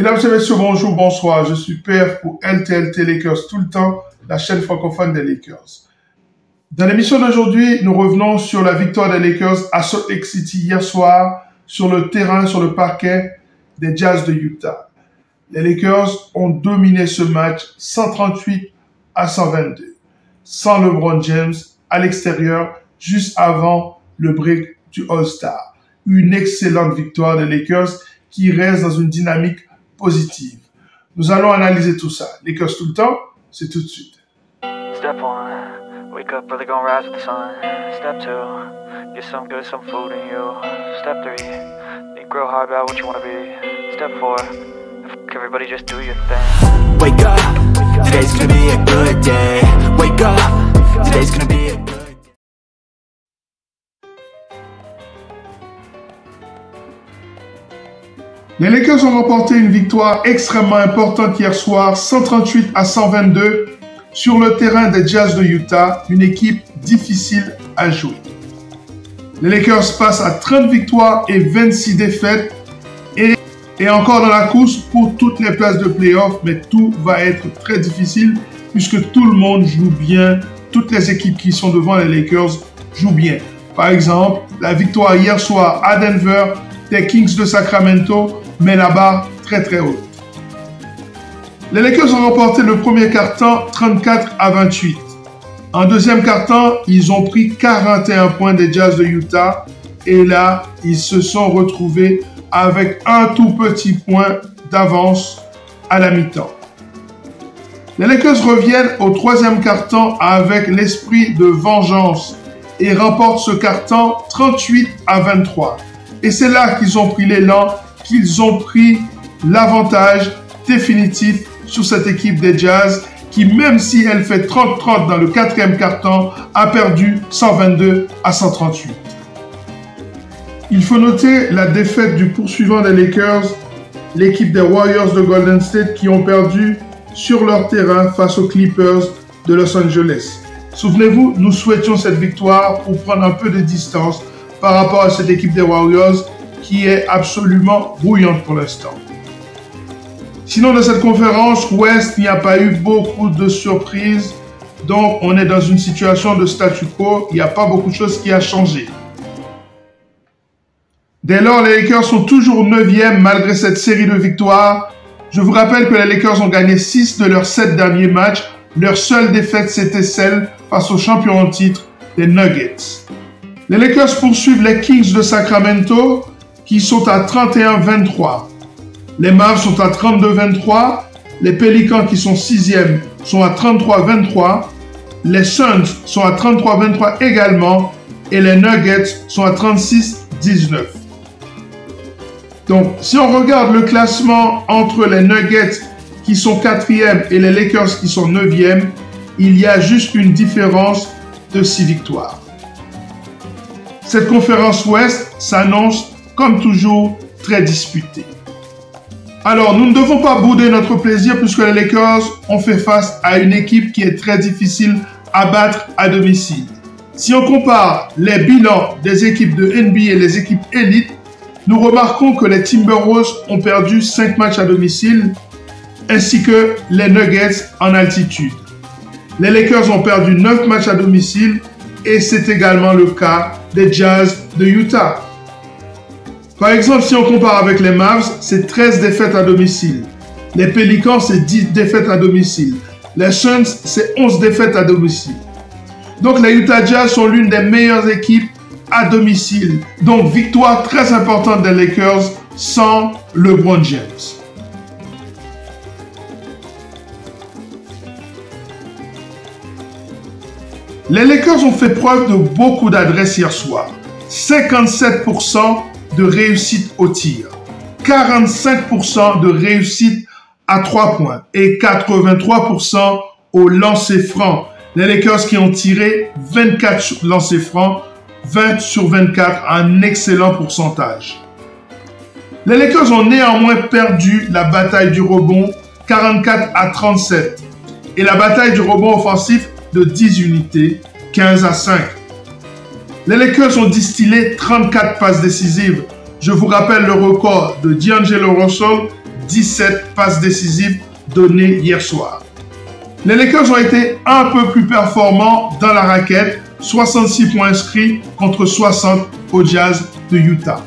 Mesdames et messieurs, bonjour, bonsoir. Je suis Père pour LTLT Lakers tout le temps, la chaîne francophone des Lakers. Dans l'émission d'aujourd'hui, nous revenons sur la victoire des Lakers à Salt Lake City hier soir sur le terrain, sur le parquet des Jazz de Utah. Les Lakers ont dominé ce match 138-122, sans LeBron James à l'extérieur, juste avant le break du All-Star. Une excellente victoire des Lakers qui reste dans une dynamique positive. Nous allons analyser tout ça. Lakers tout le temps, c'est tout de suite. Step 1, wake up early, gonna rise with the sun. Step 2, get some good, some food in you. Step 3, think real hard about what you wanna be. Step 4, everybody just do your thing. Wake up, today's gonna be a good day. Wake up, today's gonna be a good day. Les Lakers ont remporté une victoire extrêmement importante hier soir, 138-122, sur le terrain des Jazz de Utah, une équipe difficile à jouer. Les Lakers passent à 30 victoires et 26 défaites et encore dans la course pour toutes les places de playoff, mais tout va être très difficile puisque tout le monde joue bien, toutes les équipes qui sont devant les Lakers jouent bien. Par exemple, la victoire hier soir à Denver des Kings de Sacramento met la barre très très haute. Les Lakers ont remporté le premier quart-temps 34-28. En deuxième quart-temps, ils ont pris 41 points des Jazz de Utah et là, ils se sont retrouvés avec un tout petit point d'avance à la mi-temps. Les Lakers reviennent au troisième quart-temps avec l'esprit de vengeance et remportent ce quart-temps 38-23. Et c'est là qu'ils ont pris l'élan, qu'ils ont pris l'avantage définitif sur cette équipe des Jazz qui, même si elle fait 30-30 dans le quatrième quart-temps, a perdu 122-138. Il faut noter la défaite du poursuivant des Lakers, l'équipe des Warriors de Golden State qui ont perdu sur leur terrain face aux Clippers de Los Angeles. Souvenez-vous, nous souhaitions cette victoire pour prendre un peu de distance par rapport à cette équipe des Warriors qui est absolument brouillante pour l'instant. Sinon, dans cette conférence Ouest, il n'y a pas eu beaucoup de surprises. Donc, on est dans une situation de statu quo. Il n'y a pas beaucoup de choses qui ont changé. Dès lors, les Lakers sont toujours 9e malgré cette série de victoires. Je vous rappelle que les Lakers ont gagné 6 de leurs 7 derniers matchs. Leur seule défaite, c'était celle face aux champions en titre, les Nuggets. Les Lakers poursuivent les Kings de Sacramento qui sont à 31-23. Les Mavs sont à 32-23. Les Pelicans qui sont 6e sont à 33-23. Les Suns sont à 33-23 également. Et les Nuggets sont à 36-19. Donc, si on regarde le classement entre les Nuggets qui sont 4e et les Lakers qui sont 9e, il y a juste une différence de 6 victoires. Cette conférence Ouest s'annonce, comme toujours, très disputée. Alors, nous ne devons pas bouder notre plaisir puisque les Lakers ont fait face à une équipe qui est très difficile à battre à domicile. Si on compare les bilans des équipes de NBA et les équipes élites, nous remarquons que les Timberwolves ont perdu 5 matchs à domicile, ainsi que les Nuggets en altitude. Les Lakers ont perdu 9 matchs à domicile et c'est également le cas des Jazz de Utah. Par exemple, si on compare avec les Mavs, c'est 13 défaites à domicile. Les Pelicans, c'est 10 défaites à domicile. Les Suns, c'est 11 défaites à domicile. Donc, les Utah Jazz sont l'une des meilleures équipes à domicile. Donc, victoire très importante des Lakers sans LeBron James. Les Lakers ont fait preuve de beaucoup d'adresse hier soir. 57% de réussite au tir, 45% de réussite à 3 points et 83% au lancer franc. Les Lakers qui ont tiré 24 lancers francs, 20 sur 24, un excellent pourcentage. Les Lakers ont néanmoins perdu la bataille du rebond 44-37 et la bataille du rebond offensif de 10 unités, 15-5. Les Lakers ont distillé 34 passes décisives. Je vous rappelle le record de D'Angelo Russell, 17 passes décisives données hier soir. Les Lakers ont été un peu plus performants dans la raquette, 66 points inscrits contre 60 au Jazz de Utah.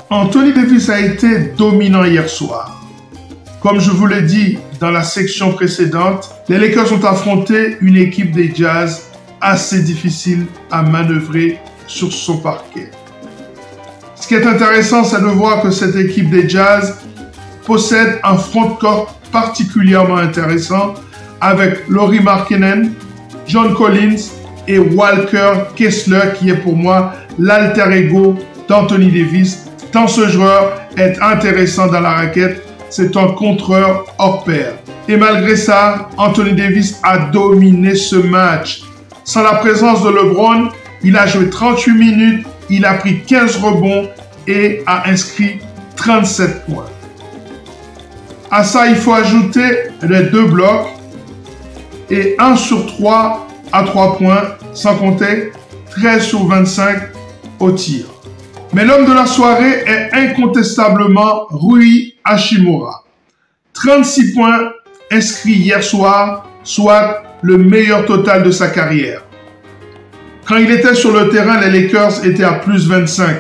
Anthony Davis a été dominant hier soir. Comme je vous l'ai dit dans la section précédente, les Lakers ont affronté une équipe des Jazz assez difficile à manœuvrer sur son parquet. Ce qui est intéressant, c'est de voir que cette équipe des Jazz possède un front court particulièrement intéressant avec Lauri Markkanen, John Collins et Walker Kessler, qui est pour moi l'alter ego d'Anthony Davis. Tant ce joueur est intéressant dans la raquette, c'est un contreur hors pair. Et malgré ça, Anthony Davis a dominé ce match. Sans la présence de LeBron, il a joué 38 minutes, il a pris 15 rebonds et a inscrit 37 points. À ça, il faut ajouter les 2 blocs et 1 sur 3 à 3 points, sans compter 13 sur 25 au tir. Mais l'homme de la soirée est incontestablement Rui Hachimura. 36 points inscrits hier soir, soit le meilleur total de sa carrière. Quand il était sur le terrain, les Lakers étaient à plus 25.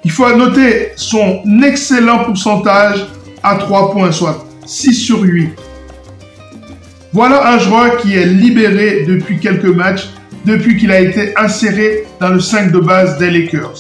Il faut noter son excellent pourcentage à 3 points, soit 6 sur 8. Voilà un joueur qui est libéré depuis quelques matchs, depuis qu'il a été inséré dans le 5 de base des Lakers.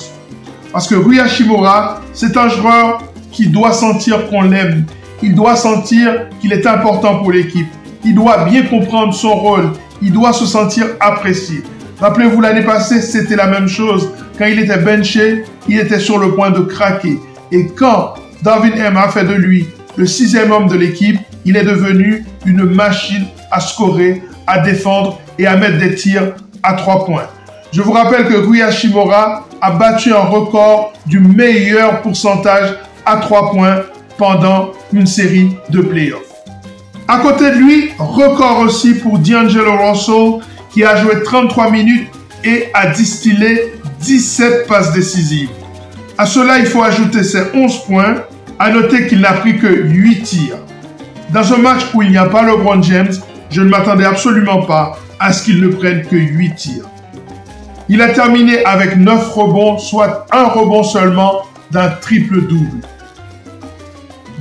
Parce que Rui Hachimura, c'est un joueur qui doit sentir qu'on l'aime. Il doit sentir qu'il est important pour l'équipe. Il doit bien comprendre son rôle. Il doit se sentir apprécié. Rappelez-vous, l'année passée, c'était la même chose. Quand il était benché, il était sur le point de craquer. Et quand Darvin Ham a fait de lui le 6e homme de l'équipe, il est devenu une machine à scorer, à défendre et à mettre des tirs à 3 points. Je vous rappelle que Rui Hachimura a battu un record du meilleur pourcentage à 3 points pendant une série de playoffs. À côté de lui, record aussi pour D'Angelo Russell qui a joué 33 minutes et a distillé 17 passes décisives. À cela, il faut ajouter ses 11 points. À noter qu'il n'a pris que 8 tirs. Dans un match où il n'y a pas LeBron James, je ne m'attendais absolument pas à ce qu'il ne prenne que 8 tirs. Il a terminé avec 9 rebonds, soit un rebond seulement d'un triple-double.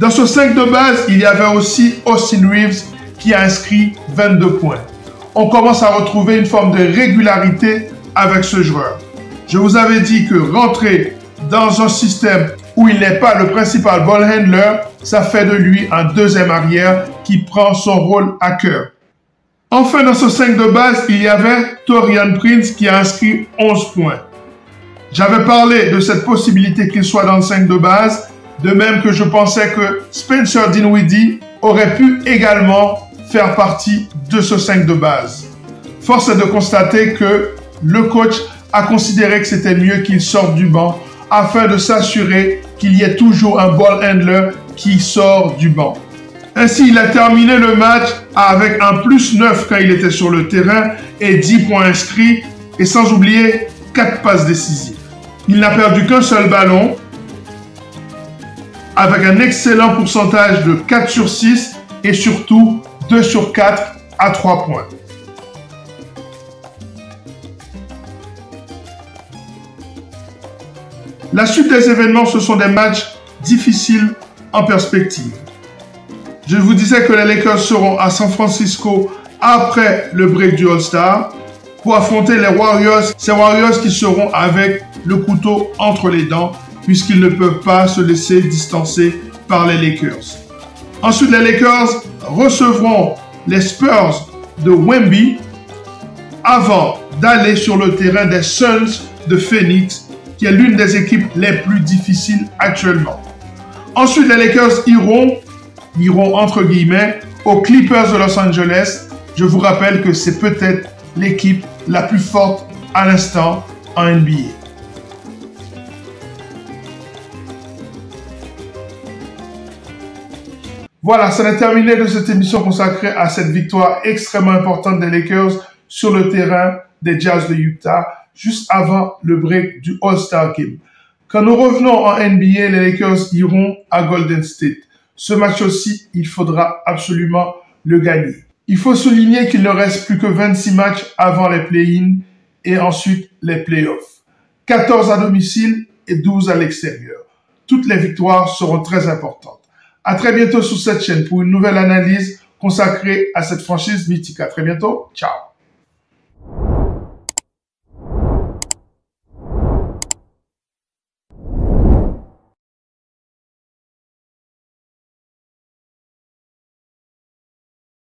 Dans ce 5 de base, il y avait aussi Austin Reeves qui a inscrit 22 points. On commence à retrouver une forme de régularité avec ce joueur. Je vous avais dit que rentrer dans un système où il n'est pas le principal ball handler, ça fait de lui un deuxième arrière qui prend son rôle à cœur. Enfin, dans ce 5 de base, il y avait Taurean Prince qui a inscrit 11 points. J'avais parlé de cette possibilité qu'il soit dans le 5 de base, de même que je pensais que Spencer Dinwiddie aurait pu également faire partie de ce 5 de base. Force est de constater que le coach a considéré que c'était mieux qu'il sorte du banc afin de s'assurer qu'il y ait toujours un ball handler qui sort du banc. Ainsi, il a terminé le match avec un plus 9 quand il était sur le terrain et 10 points inscrits et sans oublier 4 passes décisives. Il n'a perdu qu'un seul ballon avec un excellent pourcentage de 4 sur 6 et surtout 2 sur 4 à 3 points. La suite des événements, ce sont des matchs difficiles en perspective. Je vous disais que les Lakers seront à San Francisco après le break du All-Star pour affronter les Warriors. Ces Warriors qui seront avec le couteau entre les dents puisqu'ils ne peuvent pas se laisser distancer par les Lakers. Ensuite, les Lakers recevront les Spurs de Wemby avant d'aller sur le terrain des Suns de Phoenix, qui est l'une des équipes les plus difficiles actuellement. Ensuite, les Lakers iront entre guillemets aux Clippers de Los Angeles. Je vous rappelle que c'est peut-être l'équipe la plus forte à l'instant en NBA. Voilà, ça est terminé de cette émission consacrée à cette victoire extrêmement importante des Lakers sur le terrain des Jazz de Utah juste avant le break du All-Star Game. Quand nous revenons en NBA, les Lakers iront à Golden State. Ce match aussi, il faudra absolument le gagner. Il faut souligner qu'il ne reste plus que 26 matchs avant les play-in et ensuite les play-offs. 14 à domicile et 12 à l'extérieur. Toutes les victoires seront très importantes. À très bientôt sur cette chaîne pour une nouvelle analyse consacrée à cette franchise mythique. À très bientôt. Ciao.